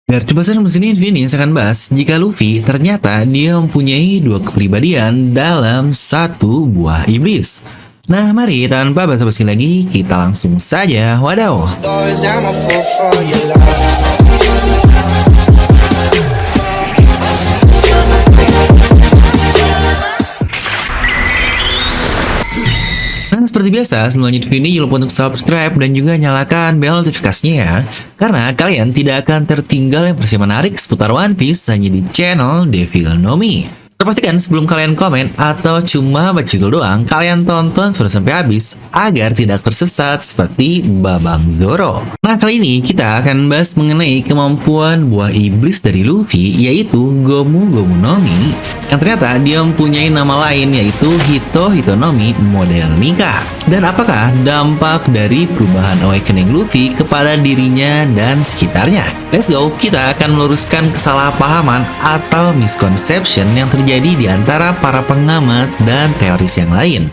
Biar coba saya mesin ini saya akan bahas jika Luffy ternyata dia mempunyai dua kepribadian dalam satu buah iblis. Nah, mari tanpa basa-basi lagi, kita langsung saja wadaw. Stories, I'm a fool for your love. Nah, seperti biasa, sebelum lanjut video ini jangan lupa untuk subscribe dan juga nyalakan bel notifikasinya ya. Karena kalian tidak akan tertinggal informasi menarik seputar One Piece hanya di channel Devil Nomi. Terpastikan sebelum kalian komen atau cuma baca judul doang, kalian tonton video sampai habis agar tidak tersesat seperti Babang Zoro. Nah, kali ini kita akan bahas mengenai kemampuan buah iblis dari Luffy, yaitu Gomu Gomu no Mi, yang ternyata dia mempunyai nama lain yaitu Hito Hito no Mi model Nika. Dan apakah dampak dari perubahan awakening Luffy kepada dirinya dan sekitarnya? Let's go, kita akan meluruskan kesalahpahaman atau misconception yang terjadi di antara para pengamat dan teoris yang lain.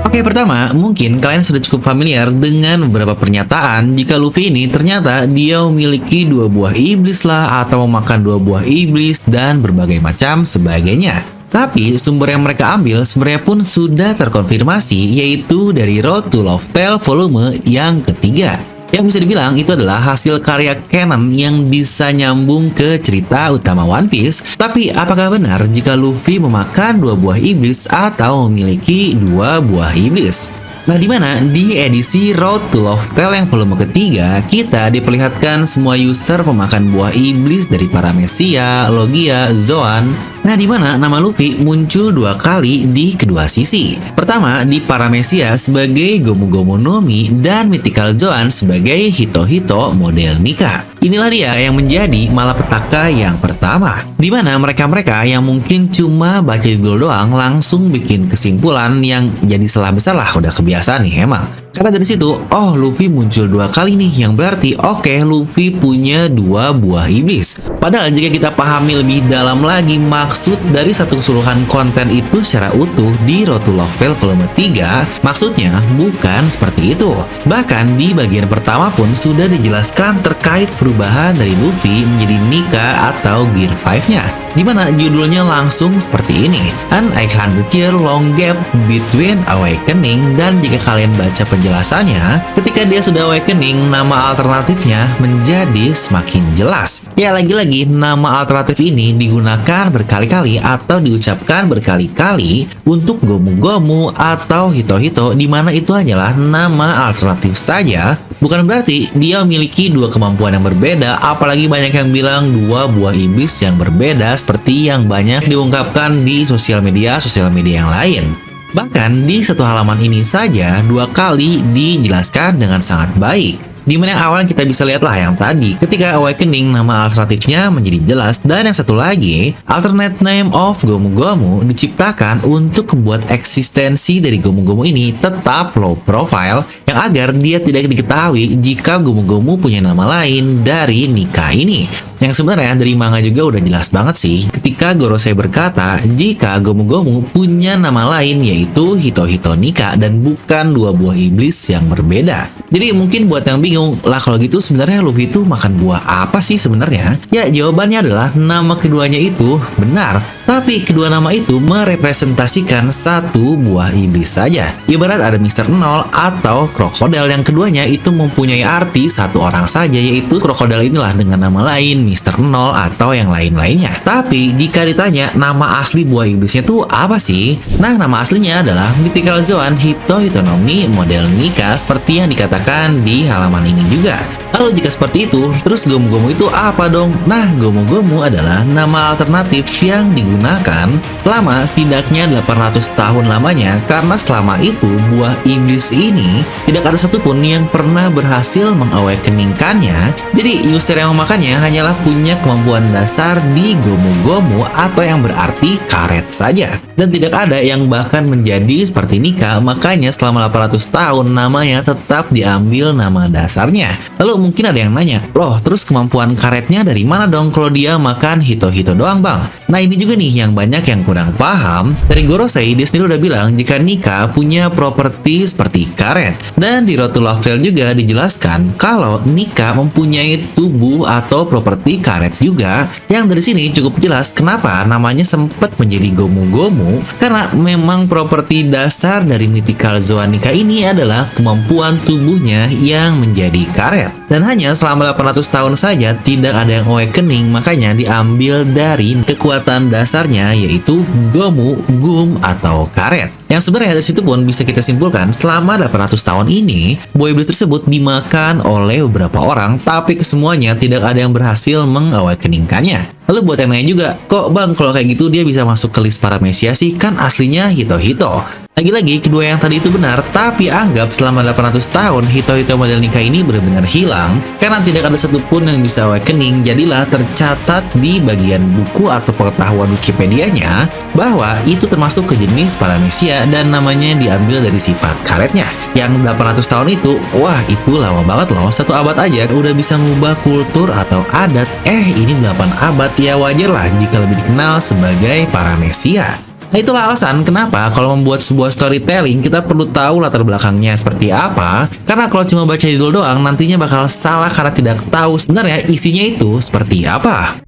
Oke, pertama, mungkin kalian sudah cukup familiar dengan beberapa pernyataan jika Luffy ini ternyata dia memiliki dua buah iblis lah, atau memakan dua buah iblis dan berbagai macam sebagainya. Tapi sumber yang mereka ambil sebenarnya pun sudah terkonfirmasi, yaitu dari Road to Love Tale volume yang ketiga. Yang bisa dibilang itu adalah hasil karya canon yang bisa nyambung ke cerita utama One Piece. Tapi apakah benar jika Luffy memakan dua buah iblis atau memiliki dua buah iblis? Nah, dimana di edisi Road to Love Tale yang volume ketiga, kita diperlihatkan semua user pemakan buah iblis dari Paramecia, Logia, Zoan. Nah, dimana nama Luffy muncul dua kali di kedua sisi. Pertama di Paramecia sebagai Gomu Gomu no Mi dan Mythical Zoan sebagai Hito Hito model Nika. Inilah dia yang menjadi malapetaka yang pertama, dimana mereka-mereka yang mungkin cuma baca judul doang langsung bikin kesimpulan yang jadi salah besar lah, udah kebiasaan nih emang. Karena dari situ, oh Luffy muncul dua kali nih, yang berarti oke, Luffy punya dua buah iblis. Padahal jika kita pahami lebih dalam lagi maksud dari satu keseluruhan konten itu secara utuh di Road to Love Tale volume 3, maksudnya bukan seperti itu. Bahkan di bagian pertama pun sudah dijelaskan terkait perubahan dari Luffy menjadi Nika atau Gear 5-nya. Dimana judulnya langsung seperti ini, An 800-year long gap between awakening. Dan jika kalian baca penjelasannya, ketika dia sudah awakening, nama alternatifnya menjadi semakin jelas. Ya, lagi-lagi nama alternatif ini digunakan berkali-kali atau diucapkan berkali-kali untuk Gomu Gomu atau Hito Hito, dimana itu hanyalah nama alternatif saja. Bukan berarti dia memiliki dua kemampuan yang berbeda, apalagi banyak yang bilang dua buah iblis yang berbeda seperti yang banyak diungkapkan di sosial media yang lain. Bahkan di satu halaman ini saja dua kali dijelaskan dengan sangat baik. Dimana yang awalnya kita bisa lihat lah yang tadi, ketika awakening nama alternatifnya menjadi jelas, dan yang satu lagi, alternate name of Gomu Gomu diciptakan untuk membuat eksistensi dari Gomu Gomu ini tetap low profile, yang agar dia tidak diketahui jika Gomu Gomu punya nama lain dari Nika ini. Yang sebenarnya dari manga juga udah jelas banget sih, ketika Gorosei berkata jika Gomu Gomu punya nama lain yaitu Hito Hito Nika dan bukan dua buah iblis yang berbeda. Jadi mungkin buat yang bingung, lah kalau gitu sebenarnya Luffy itu makan buah apa sih sebenarnya? Ya, jawabannya adalah nama keduanya itu benar, tapi kedua nama itu merepresentasikan satu buah iblis saja. Ibarat ada Mr. Nol atau Krokodil, yang keduanya itu mempunyai arti satu orang saja, yaitu Krokodil inilah dengan nama lain Mr. Nol atau yang lain-lainnya. Tapi jika ditanya nama asli buah iblisnya tuh apa sih? Nah, nama aslinya adalah Mythical Zoan Hito Hito no Mi model Nika, seperti yang dikatakan di halaman ini juga. Lalu jika seperti itu, terus Gomu Gomu itu apa dong? Nah, Gomu Gomu adalah nama alternatif yang digunakan selama setidaknya 800 tahun lamanya, karena selama itu buah iblis ini tidak ada satupun yang pernah berhasil mengawakeningkannya. Jadi user yang memakannya hanyalah punya kemampuan dasar di Gomu Gomu atau yang berarti karet saja. Dan tidak ada yang bahkan menjadi seperti Nika, makanya selama 800 tahun namanya tetap diambil nama dasarnya. Lalu mungkin ada yang nanya, loh terus kemampuan karetnya dari mana dong kalau dia makan Hito Hito doang bang? Nah ini juga nih yang banyak yang kurang paham. Dari Gorosei, dia sendiri udah bilang jika Nika punya properti seperti karet. Dan di Road to Love Tale juga dijelaskan kalau Nika mempunyai tubuh atau properti karet juga. Yang dari sini cukup jelas kenapa namanya sempat menjadi Gomu-Gomu, karena memang properti dasar dari mythical Zoan Nika ini adalah kemampuan tubuhnya yang menjadi karet. Dan hanya selama 800 tahun saja tidak ada yang awakening, makanya diambil dari kekuatan dasarnya yaitu Gomu, Gum, atau karet. Yang sebenarnya dari situ pun bisa kita simpulkan selama 800 tahun ini buah iblis tersebut dimakan oleh beberapa orang, tapi kesemuanya tidak ada yang berhasil mengawakeningkannya. Lalu buat yang nanya juga, kok bang kalau kayak gitu dia bisa masuk ke list para Mesia sih, kan aslinya Hito-Hito. Lagi-lagi kedua yang tadi itu benar, tapi anggap selama 800 tahun Hito-Hito model Nika ini benar-benar hilang karena tidak ada satupun yang bisa awakening. Jadilah tercatat di bagian buku atau pengetahuan Wikipedia-nya bahwa itu termasuk ke jenis Paramecia dan namanya diambil dari sifat karetnya. Yang 800 tahun itu, wah itu lama banget loh, 1 abad aja udah bisa ngubah kultur atau adat. Ini 8 abad ya, wajar lah jika lebih dikenal sebagai Paramecia. Nah itulah alasan kenapa kalau membuat sebuah storytelling kita perlu tahu latar belakangnya seperti apa. Karena kalau cuma baca judul doang nantinya bakal salah karena tidak tahu sebenarnya isinya itu seperti apa.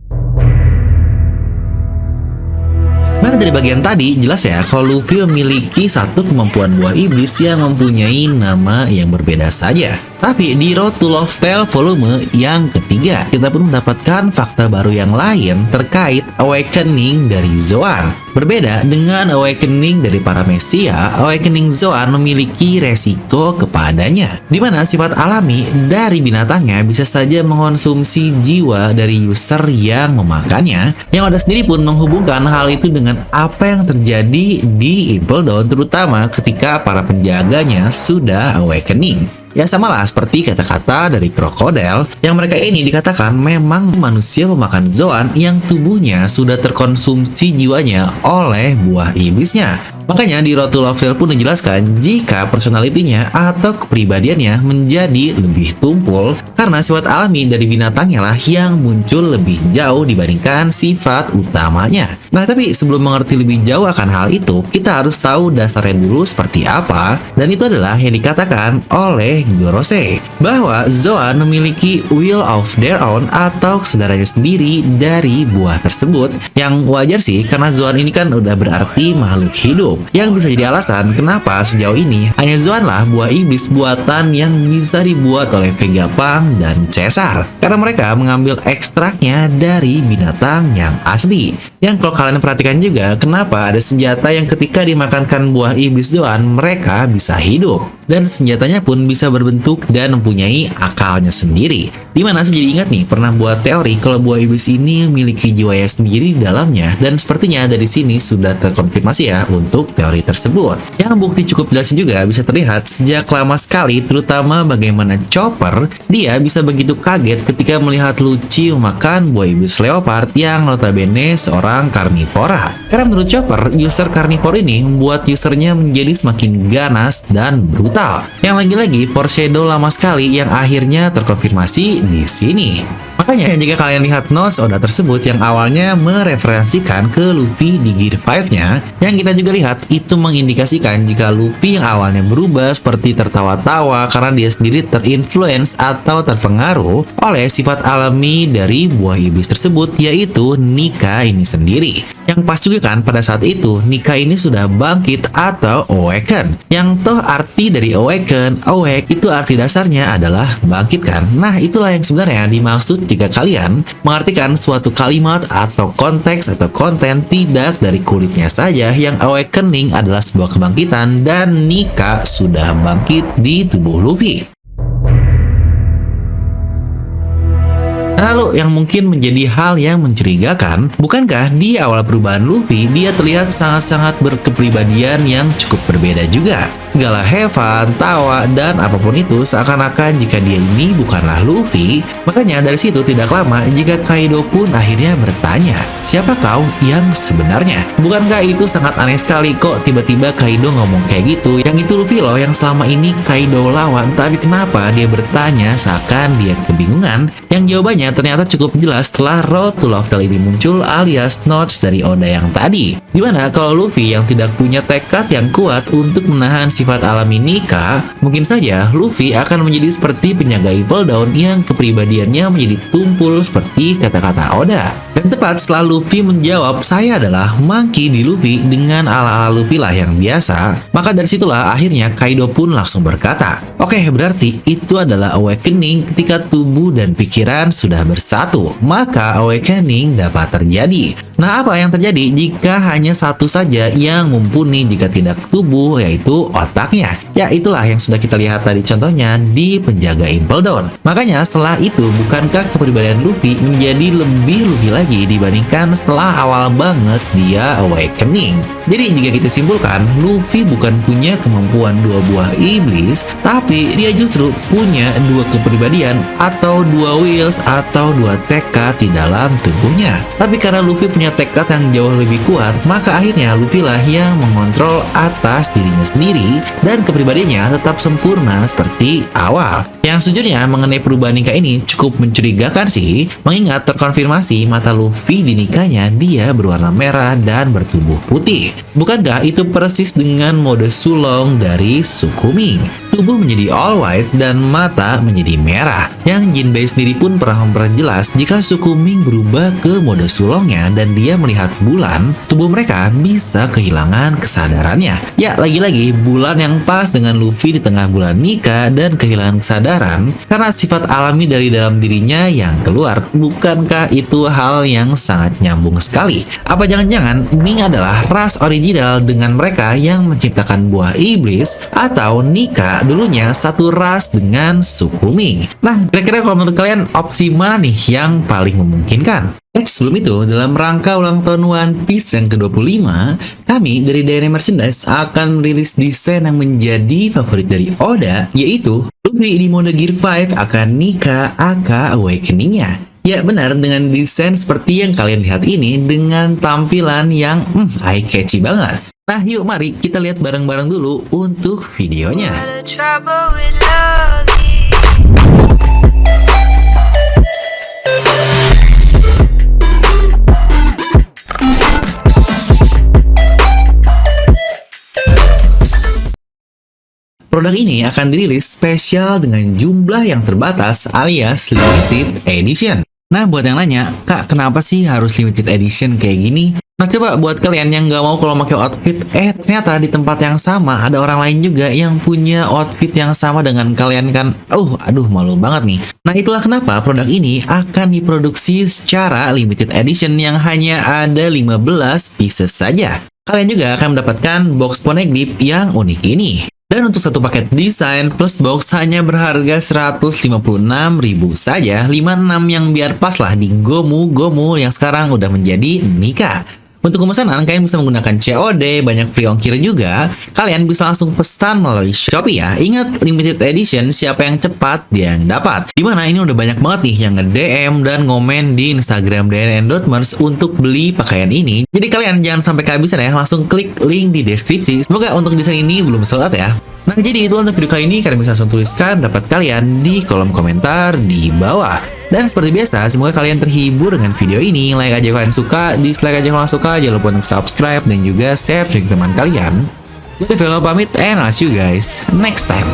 Nah dari bagian tadi jelas ya kalau Luffy memiliki satu kemampuan buah iblis yang mempunyai nama yang berbeda saja. Tapi di Road to Love Tale volume yang ketiga, kita pun mendapatkan fakta baru yang lain terkait awakening dari Zoan. Berbeda dengan awakening dari Paramecia, awakening Zoan memiliki resiko kepadanya, di mana sifat alami dari binatangnya bisa saja mengonsumsi jiwa dari user yang memakannya. Yang ada sendiri pun menghubungkan hal itu dengan apa yang terjadi di Impel Down, terutama ketika para penjaganya sudah awakening. Ya samalah seperti kata-kata dari Crocodile yang mereka ini dikatakan memang manusia pemakan Zoan yang tubuhnya sudah terkonsumsi jiwanya oleh buah iblisnya. Makanya di Road to Love Tale pun dijelaskan jika personalitinya atau kepribadiannya menjadi lebih tumpul karena sifat alami dari binatangnya lah yang muncul lebih jauh dibandingkan sifat utamanya. Nah tapi sebelum mengerti lebih jauh akan hal itu, kita harus tahu dasarnya dulu seperti apa, dan itu adalah yang dikatakan oleh Gorosei bahwa Zoan memiliki will of their own atau kesadarannya sendiri dari buah tersebut. Yang wajar sih karena Zoan ini kan udah berarti makhluk hidup, yang bisa jadi alasan kenapa sejauh ini hanya Zoan lah buah iblis buatan yang bisa dibuat oleh Vegapunk dan Caesar, karena mereka mengambil ekstraknya dari binatang yang asli. Yang kalau kalian perhatikan juga kenapa ada senjata yang ketika dimakankan buah iblis Zoan mereka bisa hidup, dan senjatanya pun bisa berbentuk dan mempunyai akalnya sendiri. Dimana saya jadi ingat nih pernah buat teori kalau buah iblis ini memiliki jiwanya sendiri di dalamnya, dan sepertinya dari sini sudah terkonfirmasi ya untuk teori tersebut. Yang bukti cukup jelas juga bisa terlihat sejak lama sekali, terutama bagaimana Chopper dia bisa begitu kaget ketika melihat Lucci memakan buah iblis leopard yang notabene seorang karnivora. Karena menurut Chopper, user karnivora ini membuat usernya menjadi semakin ganas dan brutal. Yang lagi-lagi foreshadow lama sekali yang akhirnya terkonfirmasi di sini. Makanya jika kalian lihat notes Oda tersebut yang awalnya mereferensikan ke Luffy di Gear 5-nya, yang kita juga lihat itu mengindikasikan jika Luffy yang awalnya berubah seperti tertawa-tawa karena dia sendiri terinfluence atau terpengaruh oleh sifat alami dari buah iblis tersebut, yaitu Nika ini sendiri. Yang pas juga kan pada saat itu Nika ini sudah bangkit atau awaken. Yang toh arti dari awaken, awake itu arti dasarnya adalah bangkit kan. Nah itulah yang sebenarnya dimaksud jika kalian mengartikan suatu kalimat atau konteks atau konten tidak dari kulitnya saja, yang awakening adalah sebuah kebangkitan dan Nika sudah bangkit di tubuh Luffy. Lalu yang mungkin menjadi hal yang mencurigakan, bukankah di awal perubahan Luffy dia terlihat sangat-sangat berkepribadian yang cukup berbeda juga. Segala have fun, tawa, dan apapun itu seakan-akan jika dia ini bukanlah Luffy. Makanya dari situ tidak lama jika Kaido pun akhirnya bertanya, siapa kau yang sebenarnya? Bukankah itu sangat aneh sekali kok tiba-tiba Kaido ngomong kayak gitu? Yang itu Luffy loh yang selama ini Kaido lawan, tapi kenapa dia bertanya seakan dia kebingungan? Yang jawabannya ternyata terdapat cukup jelas setelah Road to Love Tale ini muncul alias notes dari Oda yang tadi. Dimana kalau Luffy yang tidak punya tekad yang kuat untuk menahan sifat alami Nika, mungkin saja Luffy akan menjadi seperti penjaga Impel Down yang kepribadiannya menjadi tumpul seperti kata-kata Oda. Dan tepat setelah Luffy menjawab saya adalah Monkey di Luffy dengan ala-ala Luffy lah yang biasa, maka dari situlah akhirnya Kaido pun langsung berkata, oke, berarti itu adalah awakening ketika tubuh dan pikiran sudah bersatu, maka awakening dapat terjadi. Nah, apa yang terjadi jika hanya satu saja yang mumpuni jika tidak tubuh, yaitu otaknya? Ya, itulah yang sudah kita lihat tadi contohnya di penjaga Impel Down. Makanya setelah itu, bukankah kepribadian Luffy menjadi lebih lagi dibandingkan setelah awal banget dia awakening? Jadi jika kita simpulkan, Luffy bukan punya kemampuan dua buah iblis, tapi dia justru punya dua kepribadian atau dua wills atau dua tekad di dalam tubuhnya. Tapi karena Luffy punya tekad yang jauh lebih kuat, maka akhirnya Luffy lah yang mengontrol atas dirinya sendiri dan kepribadiannya tetap sempurna seperti awal. Yang sejujurnya mengenai perubahan Nika ini cukup mencurigakan sih, mengingat terkonfirmasi mata Luffy di Nikanya dia berwarna merah dan bertubuh putih. Bukankah itu persis dengan mode sulong dari suku Ming? Tubuh menjadi all white dan mata menjadi merah. Yang Jinbei sendiri pun pernah memperjelas jika suku Ming berubah ke mode sulongnya dan dia melihat bulan, tubuh mereka bisa kehilangan kesadarannya. Ya, lagi-lagi bulan yang pas dengan Luffy di tengah bulan Nika dan kehilangan kesadaran karena sifat alami dari dalam dirinya yang keluar. Bukankah itu hal yang sangat nyambung sekali? Apa jangan-jangan Ming adalah ras original dengan mereka yang menciptakan buah iblis, atau Nika dulunya satu ras dengan suku Ming? Nah, kira-kira kalau menurut kalian opsi mana nih yang paling memungkinkan? Sebelum itu, dalam rangka ulang tahun One Piece yang ke-25, kami dari DNA Merchandise akan merilis desain yang menjadi favorit dari Oda, yaitu Luffy di mode Gear 5 akan Nika aka Awakening-nya. Ya benar, dengan desain seperti yang kalian lihat ini dengan tampilan yang eye-catchy banget. Nah yuk mari kita lihat bareng-bareng dulu untuk videonya. Produk ini akan dirilis spesial dengan jumlah yang terbatas alias limited edition. Nah, buat yang nanya, Kak, kenapa sih harus limited edition kayak gini? Nah, coba buat kalian yang nggak mau kalau pakai outfit, ternyata di tempat yang sama ada orang lain juga yang punya outfit yang sama dengan kalian kan? Aduh, malu banget nih. Nah, itulah kenapa produk ini akan diproduksi secara limited edition yang hanya ada 15 pieces saja. Kalian juga akan mendapatkan box Poneglyph yang unik ini. Dan untuk satu paket desain plus box hanya berharga 156.000 saja, 56 yang biar pas lah di Gomu yang sekarang udah menjadi Nika. Untuk pemesanan, kalian bisa menggunakan COD, banyak free ongkir juga. Kalian bisa langsung pesan melalui Shopee ya. Ingat, limited edition, siapa yang cepat, dia yang dapat. Dimana ini udah banyak banget nih yang nge-DM dan ngomen di Instagram DNN.merch untuk beli pakaian ini. Jadi kalian jangan sampai kehabisan ya, langsung klik link di deskripsi. Semoga untuk desain ini belum sold out ya. Nah, jadi itu untuk video kali ini. Kalian bisa langsung tuliskan pendapat kalian di kolom komentar di bawah. Dan seperti biasa, semoga kalian terhibur dengan video ini. Like aja kalau kalian suka, dislike aja kalau suka. Jangan lupa untuk subscribe dan juga share ke teman kalian. Gue Velo pamit, and I'll see you guys next time.